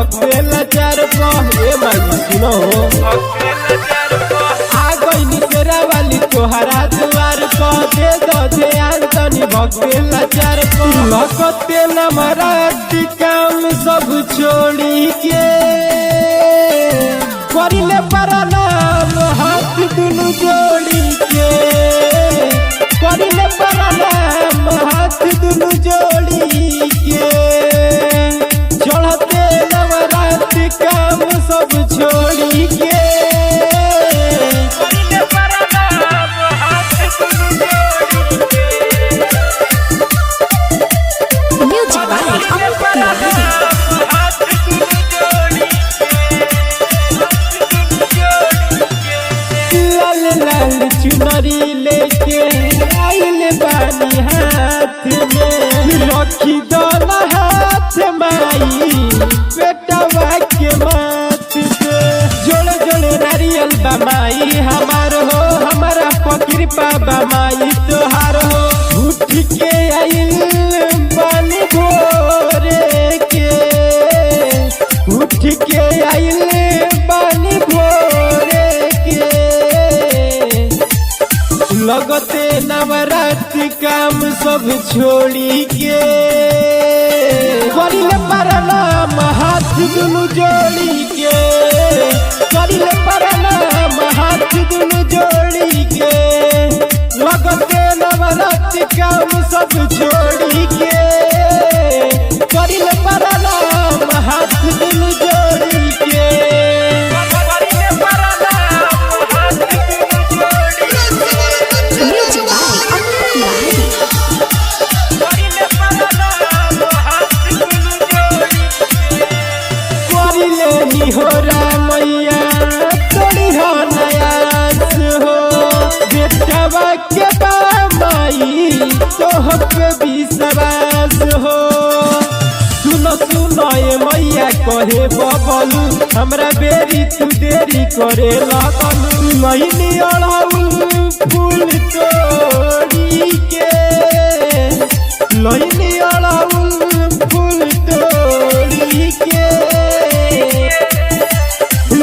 भक्तेला चार ए माई सुनो आ गई तेरा वाली तोहरा द्वार दे दो ध्यान तनी भक्तेला चार लगते न मराठी काम सब छोड़ी के करिले परनाम हाथ दुनु जोड़ी के करिले परनाम हाथ दुनु जोड़ी के चढ़ते नवरात्रि काम सब छोड़ी के करिले परनाम हाथ दुनु जोड़ी के म्यूजिक बाय लाल चुनरी लेके आइल बानी हाथ में रखी दोला हाथ माई बेटवा के माथ पे जोड़े जोड़े नारियल बमाई हमार हो हमारा फकीर पाबा माई तोहार हो उठ के आइल बानी भोरे के उठ के आइल बानी भोरे के लगते नवरात्रि काम सब छोड़ी के करिले परनाम हाथ दुनु जोड़ी के करिले परनाम हाथ दुनु जोड़ी के लगते नवरात्रि काम सब छोड़ी के करिले परनाम हाथ दुनु जोड़ी के करिले परनाम हाथ दुनु जोड़ी के म्यूजिक बाय करिले निहोरा मैया तोड़ी हो नयास हो बेटवा के बाई तोह पे विश्वास हो सुनो सुनो ये मैया कहे बबलू हमरा बेरी तू देरी करे लगलू लइनी अड़ाऊ फूल तोड़ी के लइनी अड़ाऊ फूल तोड़ी के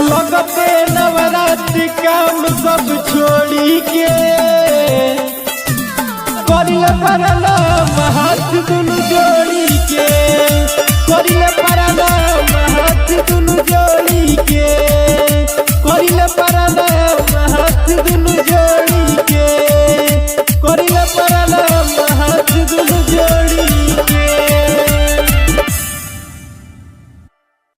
लगते नवरात्रि काम सब छोड़ी के करिले परनाम हाथ दुनु जोड़ी के करिले परनाम हाथ दुनु जोड़ी के